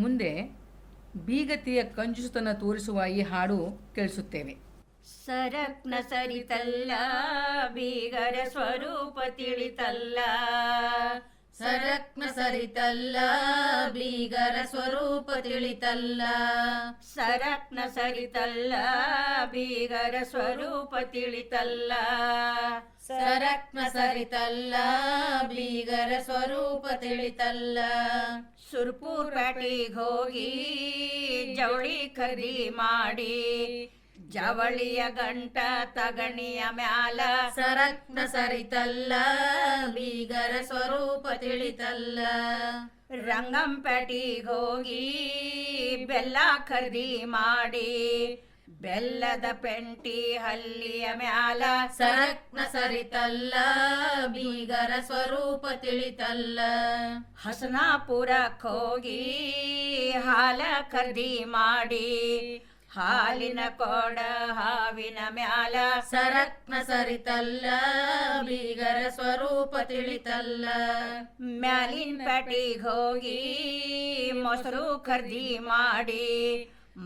ಮುಂದೆ ಬೀಗತಿಯ ಕಂಜುಸುತನ ತೋರಿಸುವ ಈ ಹಾಡು ಕೇಳಿಸುತ್ತೇವೆ. ಸರಕ್ನ ಸರಿತಲ್ಲ ಬೀಗರ ಸ್ವರೂಪ ತಿಳಿತಲ್ಲ, ಸರಕ್ನ ಸರಿತಲ್ಲ ಬೀಗರ ಸ್ವರೂಪ ತಿಳಿತಲ್ಲ, ಸರಕ್ನ ಸರಿತಲ್ಲ ಬೀಗರ ಸ್ವರೂಪ ತಿಳಿತಲ್ಲ, ಸರಕ್ನ ಸರಿತಲ್ಲ ಬೀಗರ ಸ್ವರೂಪ ತಿಳಿತಲ್ಲ. ಸುರ್ಪುರ್ ಪೇಟೆಗೆ ಹೋಗಿ ಜವಳಿ ಖರೀದಿ ಮಾಡಿ, ಜವಳಿಯ ಗಂಟ ತಗಣಿಯ ಮ್ಯಾಲ ಸರಕ್ನ ಸರಿತಲ್ಲ ಬೀಗರ ಸ್ವರೂಪ ತಿಳಿತಲ್ಲ. ರಂಗಂಪೇಟೆಗೆ ಹೋಗಿ ಬೆಲ್ಲ ಖರೀದಿ ಮಾಡಿ, ಬೆಲ್ಲದ ಪೆಂಟಿ ಹಲ್ಲಿಯ ಮ್ಯಾಲ ಸರಕ್ನ ಸರಿತಲ್ಲ ಬೀಗರ ಸ್ವರೂಪ ತಿಳಿತಲ್ಲ. ಹಸನಾಪುರಕ್ಕೆ ಹೋಗಿ ಹಾಲ ಖರೀದಿ ಮಾಡಿ, ಹಾಲಿನ ಕೊಡ ಹಾವಿನ ಮ್ಯಾಲ ಸರಕ್ನ ಸರಿತಲ್ಲ ಬೀಗರ ಸ್ವರೂಪ ತಿಳಿತಲ್ಲ. ಮ್ಯಾಲಿನ ಪೇಟೆಗೆ ಹೋಗಿ ಮೊಸರು ಖರೀದಿ ಮಾಡಿ,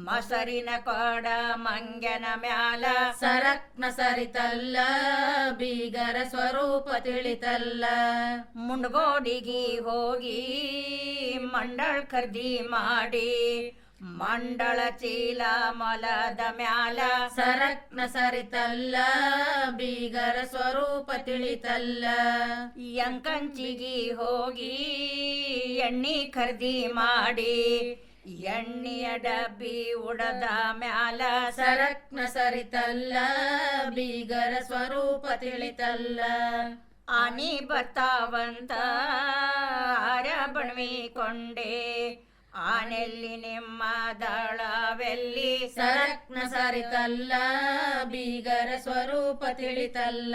ಮೊಸರಿನ ಕೊಡ ಮಂಗನ ಮ್ಯಾಲ ಸರಕ್ನ ಸರಿತಲ್ಲ ಬೀಗರ ಸ್ವರೂಪ ತಿಳಿತಲ್ಲ. ಮುಂಡಗೋಡಿಗೆ ಹೋಗಿ ಮಂಡಳ ಖರೀದಿ ಮಾಡಿ, ಮಂಡಳ ಚೀಲ ಮೊಲದ ಮ್ಯಾಲ ಸರಕ್ನ ಸರಿತಲ್ಲ ಬೀಗರ ಸ್ವರೂಪ ತಿಳಿತಲ್ಲ. ಯಂಕಂಚಿಗೆ ಹೋಗಿ ಎಣ್ಣೆ ಖರೀದಿ ಮಾಡಿ, ಎಣ್ಣೆಯ ಡಬ್ಬಿ ಉಡದ ಮ್ಯಾಲ ಸರಕ್ನ ಸರಿತಲ್ಲ ಬೀಗರ ಸ್ವರೂಪ ತಿಳಿತಲ್ಲ. ಆನಿ ಬರ್ತಾವಂತ ಆರ ಬಣವಿ ಕೊಂಡೆ, ಆನೆಲ್ಲಿ ನಿಮ್ಮ ದಳವೆಲ್ಲಿ ಸರಕ್ನ ಸರಿತಲ್ಲ ಬೀಗರ ಸ್ವರೂಪ ತಿಳಿತಲ್ಲ.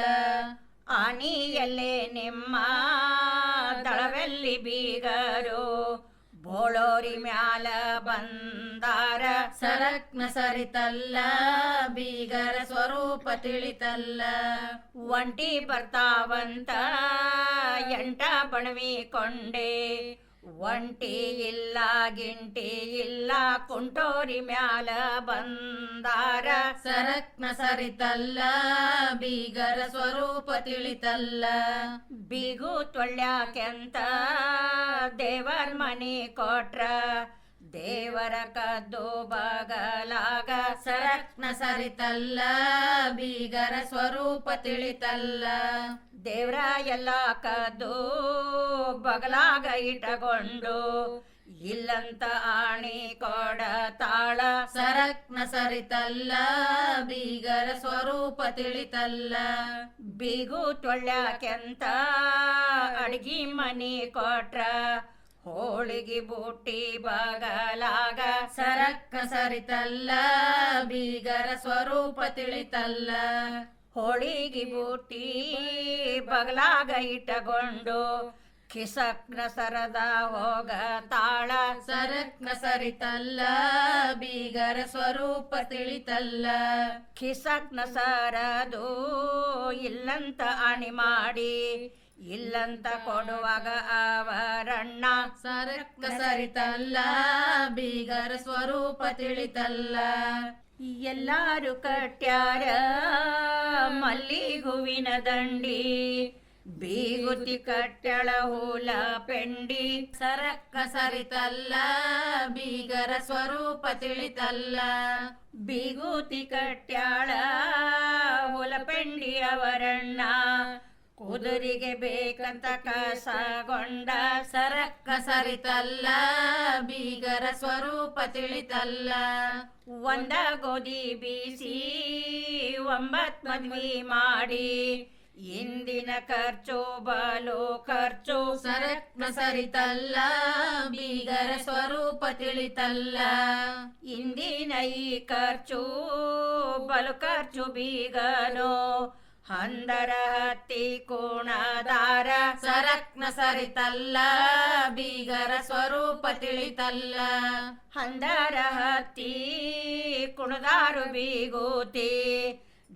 ಆನಿಯಲ್ಲೇ ನಿಮ್ಮ ದಳವೆಲ್ಲಿ ಬೀಗರು, ಬೋಳೋರಿ ಮ್ಯಾಲ ಬಂದಾರ ಸರಕ್ನ ಸರಿತಲ್ಲ ಬೀಗರ ಸ್ವರೂಪ ತಿಳಿತಲ್ಲ. ಒಂಟಿ ಬರ್ತಾವಂತ ಎಂಟ ಬಣವಿ ಕೊಂಡೆ, ಒಂಟಿ ಇಲ್ಲ ಗಿಂಟಿ ಇಲ್ಲ ಕುಂಟೋರಿ ಮ್ಯಾಲ ಬಂದಾರ ಸರಕ್ನ ಸರಿತಲ್ಲ ಬೀಗರ ಸ್ವರೂಪ ತಿಳಿತಲ್ಲ. ಬೀಗು ತೊಳ್ಯಾಕೆಂತ ದೇವರ ಮನೆ ಕೊಟ್ರ, ದೇವರ ಕದ್ದು ಬಗಲಾಗ ಸರಕ್ನ ಸರಿತಲ್ಲ ಬೀಗರ ಸ್ವರೂಪ ತಿಳಿತಲ್ಲ. ದೇವ್ರ ಎಲ್ಲ ಕದ್ದು ಬಗಲಾಗ ಇಟ್ಟಕೊಂಡು, ಇಲ್ಲಂತ ಆಣಿ ಕೊಡ ತಾಳ ಸರಕ್ನ ಸರಿತಲ್ಲ ಬೀಗರ ಸ್ವರೂಪ ತಿಳಿತಲ್ಲ. ಬೀಗು ತೊಳ್ಯಾಕೆಂತ ಅಡ್ಗಿ ಮನಿ ಕೊಟ್ರ, ಹೋಳಿಗೆ ಬುಟ್ಟಿ ಬಗಲಾಗ ಸರಕ್ನ ಸರಿತಲ್ಲ ಬೀಗರ ಸ್ವರೂಪ ತಿಳಿತಲ್ಲ. ಹೋಳಿಗೆ ಬುಟ್ಟಿ ಬಗಲಾಗ ಇಟ್ಟಕೊಂಡು, ಕಿಸಕ್ನ ಸರದ ಹೋಗ ತಾಳ ಸರಕ್ನ ಸರಿತಲ್ಲ ಬೀಗರ ಸ್ವರೂಪ ತಿಳಿತಲ್ಲ. ಕಿಸಕ್ನ ಸರದು ಇಲ್ಲಂತ ಅಣಿ ಮಾಡಿ, ಇಲ್ಲಂತ ಕೊಡುವಾಗ ಅವರಣ್ಣ ಸರಕ್ನ ಸರಿತಲ್ಲ ಬೀಗರ ಸ್ವರೂಪ ತಿಳಿತಲ್ಲ. ಎಲ್ಲಾರು ಕಟ್ಯಾರ ಮಲ್ಲಿ ಹೂವಿನ ದಂಡಿ, ಬೀಗುತಿ ಕಟ್ಯಾಳ ಹೂಲ ಪೆಂಡಿ, ಸರಕ್ನ ಸರಿತಲ್ಲ ಬೀಗರ ಸ್ವರೂಪ ತಿಳಿತಲ್ಲ. ಬೀಗುತಿ ಕಟ್ಯಾಳ ಹೂಲ ಪೆಂಡಿ ಅವರಣ್ಣ, ಕುದುರಿಗೆ ಬೇಕಂತ ಕಸಗೊಂಡ ಸರಕ್ನ ಸರಿತಲ್ಲ ಬೀಗರ ಸ್ವರೂಪ ತಿಳಿತಲ್ಲ. ಒಂದ ಗೋಧಿ ಬೀಸಿ 9 ಮದ್ವಿ ಮಾಡಿ, ಇಂದಿನ ಖರ್ಚು ಬಲು ಖರ್ಚು ಸರಕ್ನ ಸರಿತಲ್ಲ ಬೀಗರ ಸ್ವರೂಪ ತಿಳಿತಲ್ಲ. ಇಂದಿನ ಈ ಖರ್ಚು ಬಲು ಖರ್ಚು ಬೀಗನು, ಹಂದರ ಹತ್ತಿ ಕೋಣದಾರ ಸರಕ್ನ ಸರಿತಲ್ಲ ಬೀಗರ ಸ್ವರೂಪ ತಿಳಿತಲ್ಲ. ಹಂದರ ಹತ್ತಿ ಕುಣದಾರು ಬೀಗೂತಿ,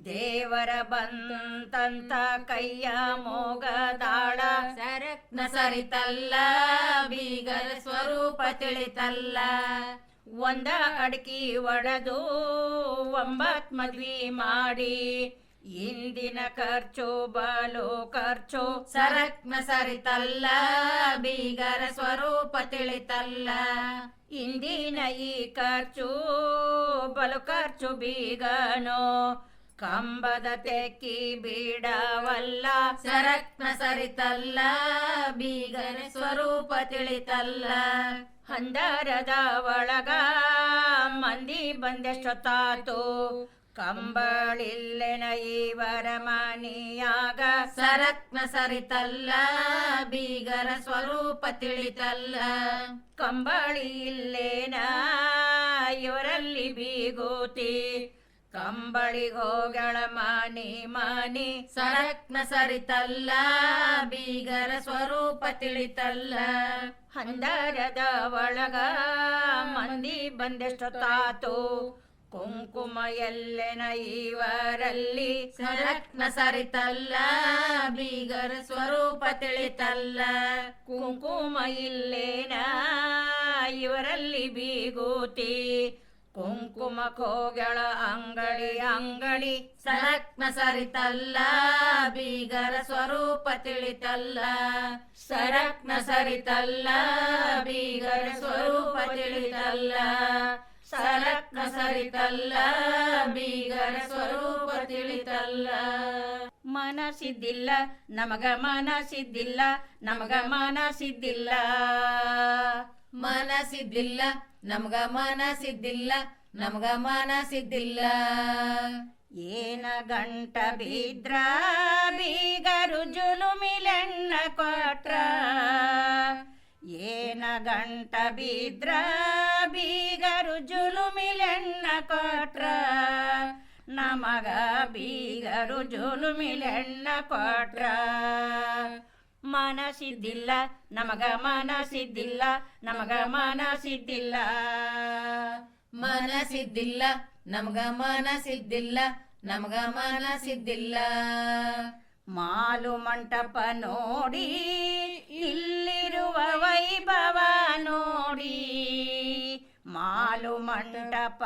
ದೇವರ ಬಂತಂತ ಕೈಯ ಮೋಗದಾಳ ಸರಕ್ನ ಸರಿತಲ್ಲ ಬೀಗರ ಸ್ವರೂಪ ತಿಳಿತಲ್ಲ ಒಂದ ಅಡಕಿ ಒಡೆದು 9 ಮದ್ವಿ ಮಾಡಿ ಇಂದಿನ ಖರ್ಚು ಬಲು ಖರ್ಚು ಸರಕ್ನ ಸರಿತಲ್ಲ ಬೀಗರ ಸ್ವರೂಪ ತಿಳಿತಲ್ಲ ಇಂದಿನ ಈ ಖರ್ಚು ಬಲು ಖರ್ಚು ಬೀಗನೋ ಕಂಬದ ತೆಕ್ಕಿ ಬಿಡವಲ್ಲ ಸರಕ್ನ ಸರಿತಲ್ಲ ಬೀಗರ ಸ್ವರೂಪ ತಿಳಿತಲ್ಲ ಹಂದರದ ಒಳಗ ಮಂದಿ ಬಂದೆಷ್ಟೊತ್ತಾತು ಕಂಬಳಿಲ್ಲೆನ ಇವರ ಮನಿಯಾಗ ಸರಕ್ನ ಸರಿತಲ್ಲ ಬೀಗರ ಸ್ವರೂಪ ತಿಳಿತಲ್ಲ ಕಂಬಳಿ ಇಲ್ಲೇನ ಇವರಲ್ಲಿ ಬೀಗೋತಿ ಕಂಬಳಿಗೆ ಹೋಗಳ ಮನಿ ಸರಕ್ನ ಸರಿತಲ್ಲ ಬೀಗರ ಸ್ವರೂಪ ತಿಳಿತಲ್ಲ ಹಂದರದ ಒಳಗ ಮಂದಿ ಬಂದೆಷ್ಟೊತ್ತಾತು ಕುಂಕುಮ ಎಲ್ಲೆನ ಇವರಲ್ಲಿ ಸರಕ್ನ ಸರಿತಲ್ಲ ಬೀಗರ ಸ್ವರೂಪ ತಿಳಿತಲ್ಲ ಕುಂಕುಮ ಇಲ್ಲೇನ ಇವರಲ್ಲಿ ಬೀಗೋತಿ ಕುಂಕುಮ ಕೋಗಳ ಅಂಗಡಿ ಸರಕ್ನ ಸರಿತಲ್ಲ ಬೀಗರ ಸ್ವರೂಪ ತಿಳಿತಲ್ಲ ಸರಕ್ನ ಸರಿತಲ್ಲ ಬೀಗರ ಸ್ವರೂಪ ತಿಳಿತಲ್ಲ ಸರಕ್ನ ಸರಿತಲ್ಲ ಬೀಗರ ಸ್ವರೂಪ ತಿಳಿತಲ್ಲ ಮನಸಿದ್ದಿಲ್ಲ ನಮಗ ಮನಸಿದ್ದಿಲ್ಲ ನಮಗ ಮನಸಿದ್ದಿಲ್ಲ ಮನಸಿದ್ದಿಲ್ಲ ನಮ್ಗ ಮನಸಿದ್ದಿಲ್ಲ ನಮ್ಗ ಮನಸಿದ್ದಿಲ್ಲ ಏನ ಗಂಟ ಬಿದ್ರ ಬೀಗರು ಜುಲುಮಿಲೆಣ್ಣ ಕೊಟ್ರ ಏನ ಗಂಟ ಬಿದ್ರ ಬೀಗರು ಜುಲುಮಿಲೆಣ್ಣ ಕೊಟ್ರ ನಮಗ ಬೀಗರು ಜುಲುಮಿಲೆಣ್ಣ ಕೊಟ್ರ ಮನಸಿದ್ದಿಲ್ಲ ನಮಗ ಮನಸಿದ್ದಿಲ್ಲ ನಮಗ ಮನಸಿದ್ದಿಲ್ಲ ಮನಸಿದ್ದಿಲ್ಲ ನಮ್ಗ ಮನಸಿದ್ದಿಲ್ಲ ನಮ್ಗ ಮನಸಿದ್ದಿಲ್ಲ ಮಾಲು ಮಂಟಪ ನೋಡಿ ಇಲ್ಲಿರುವ ವೈಭವ ನೋಡಿ ಮಾಲು ಮಂಟಪ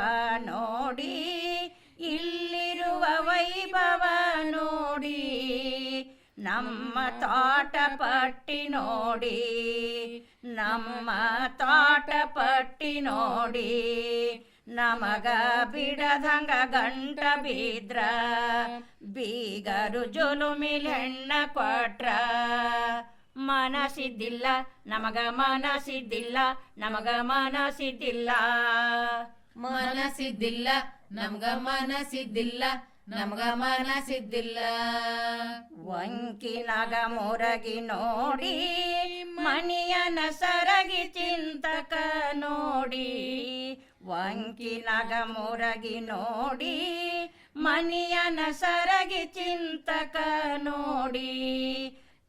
ನೋಡಿ ಇಲ್ಲಿರುವ ವೈಭವ ನೋಡಿ ನಮ್ಮ ತೋಟ ಪಟ್ಟಿ ನೋಡಿ ನಮ್ಮ ತೋಟ ಪಟ್ಟಿ ನೋಡಿ ನಮಗ ಬಿಡದಂಗ ಗಂಟ ಬಿದ್ರ ಬೀಗರು ಜುಲುಮಿಲೆಣ್ಣ ಕೊಟ್ರ ಮನಸಿದ್ದಿಲ್ಲ ನಮಗ ಮನಸಿದ್ದಿಲ್ಲ ನಮಗ ಮನಸಿದ್ದಿಲ್ಲ ಮನಸಿದ್ದಿಲ್ಲ ನಮ್ಗ ಮನಸಿದ್ದಿಲ್ಲ ನಮ್ಗ ಮನಸಿದ್ದಿಲ್ಲ ವಂಕಿನಾಗ ಮೊರಗಿ ನೋಡಿ ಮಣಿಯನ ಸರಗಿ ಚಿಂತಕ ನೋಡಿ ವಂಕಿನಾಗ ಮೊರಗಿ ನೋಡಿ ಮಣಿಯನ ಸರಗಿ ಚಿಂತಕ ನೋಡಿ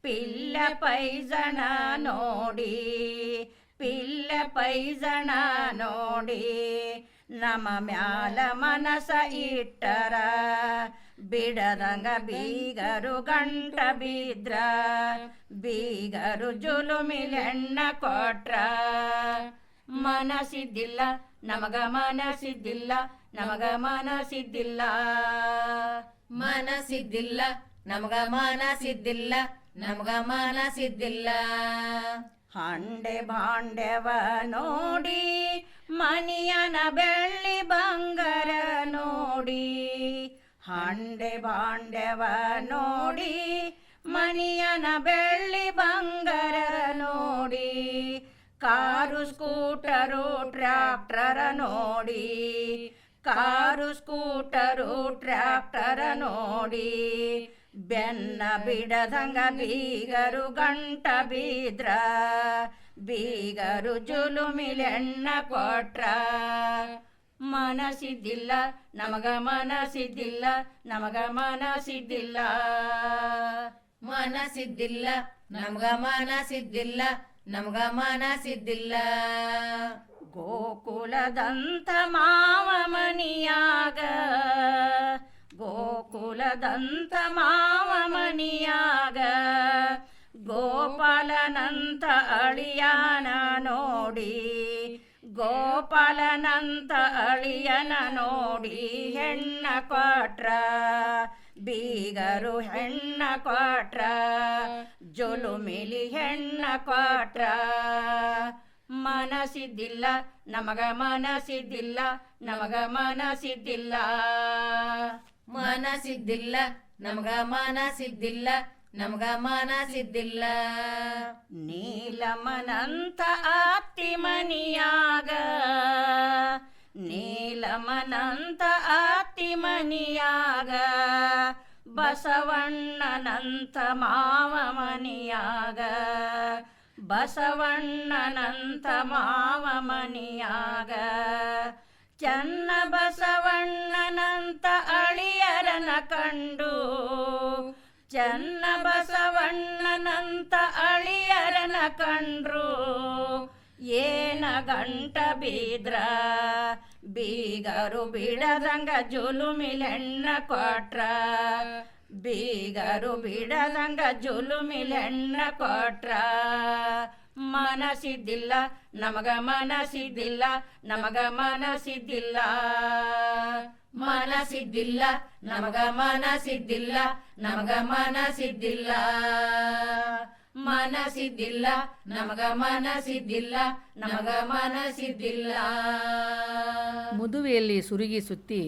ಪಿಲ್ಲ ಪೈಜಣ ನೋಡಿ ಪಿಲ್ಲ ಪೈಜಣ ನೋಡಿ ನಮ ಮ್ಯಾಲ ಮನಸ ಇಟ್ಟರ ಬಿಡದಂಗ ಬೀಗರು ಗಂಟ ಬಿದ್ರ ಬೀಗರು ಜುಲುಮಿಲೆಣ್ಣ ಕೊಟ್ರ ಮನಸಿದ್ದಿಲ್ಲ ನಮಗ ಮನಸಿದ್ದಿಲ್ಲ ನಮಗ ಮನಸಿದ್ದಿಲ್ಲ ಮನಸಿದ್ದಿಲ್ಲ ನಮ್ಗ ಮನಸಿದ್ದಿಲ್ಲ ನಮ್ಗ ಮನಸಿದ್ದಿಲ್ಲ ಹಂಡೆ ಭಾಂಡೆವ ನೋಡಿ ಮನಿಯನ ಬೆಳ್ಳಿ ಬಂಗಾರ ನೋಡಿ ಹಂಡೆ ಭಾಂಡೆವ ನೋಡಿ ಮನಿಯನ ಬೆಳ್ಳಿ ಬಂಗಾರ ನೋಡಿ ಕಾರು ಸ್ಕೂಟರು ಟ್ರ್ಯಾಕ್ಟರ ನೋಡಿ ಕಾರು ಸ್ಕೂಟರು ಟ್ರ್ಯಾಕ್ಟರ ನೋಡಿ ಬೆನ್ನ ಬಿಡದಂಗ ಬೀಗರು ಗಂಟ ಬಿದ್ರ ಬೀಗರು ಜುಲುಮಿಲೆಣ್ಣ ಕೊಟ್ರ ಮನಸಿದ್ದಿಲ್ಲ ನಮಗ ಮನಸಿದ್ದಿಲ್ಲ ನಮಗ ಮನಸಿದ್ದಿಲ್ಲ ಮನಸಿದ್ದಿಲ್ಲ ನಮ್ಗ ಮನಸಿದ್ದಿಲ್ಲ ನಮ್ಗ ಮನಸಿದ್ದಿಲ್ಲ ಗೋಕುಲದಂತ ಮಾವ ಮನಿಯಾಗ ಗೋಕುಲದಂತ ಮಾವ ಮನಿಯಾಗ ಗೋಪಾಲನಂತ ಅಳಿಯನ ನೋಡಿ ಗೋಪಾಲನಂತ ಅಳಿಯನ ನೋಡಿ ಹೆಣ್ಣ ಕೊಟ್ರ ಬೀಗರು ಹೆಣ್ಣ ಕೊಟ್ರ ಜೊಲುಮಿಲಿ ಹೆಣ್ಣ ಕೊಟ್ರ ಮನಸಿದ್ದಿಲ್ಲ ನಮಗ ಮನಸಿದ್ದಿಲ್ಲ ನಮಗ ಮನಸಿದ್ದಿಲ್ಲ ಮನಸಿದ್ದಿಲ್ಲ ನಮಗ ಮನಸಿದ್ದಿಲ್ಲ ನಮಗ ಮನಸಿದ್ದಿಲ್ಲ ನೀಲಮನಂತ ಅತ್ತಿ ಮನಿಯಾಗ ನೀಲಮನಂತ ಅತ್ತಿ ಮನಿಯಾಗ ಬಸವಣ್ಣನಂತ ಮಾವ ಮನಿಯಾಗ ಬಸವಣ್ಣನಂತ ಮಾವ ಮನಿಯಾಗ ಚನ್ನ ಬಸವಣ್ಣನಂತ ಅಳಿಯರನ ಕಂಡು ಚನ್ನ ಬಸವಣ್ಣನಂತ ಅಳಿಯರನ ಕಂಡ್ರು ಏನ ಗಂಟ ಬಿದ್ರ ಬೀಗರು ಬಿಡದಂಗ ಜುಲುಮಿಲೆಣ್ಣ ಕೊಟ್ರ ಬೀಗರು ಬಿಡದಂಗ ಜುಲುಮಿಲೆಣ್ಣ ಕೊಟ್ರ ಮನಸಿದ್ದಿಲ್ಲ ನಮಗ ಮನಸಿದ್ದಿಲ್ಲ ನಮಗ ಮನಸಿದ್ದಿಲ್ಲ ಮನಸಿದ್ದಿಲ್ಲ ನಮಗ ಮನಸಿದ್ದಿಲ್ಲ ನಮಗ ಮನಸಿದ್ದಿಲ್ಲ ಮನಸಿದ್ದಿಲ್ಲ ನಮಗ ಮನಸಿದ್ದಿಲ್ಲ ನಮಗ ಮನಸಿದ್ದಿಲ್ಲ ಮದುವೆಯಲ್ಲಿ ಸುರುಗಿ ಸುತ್ತಿ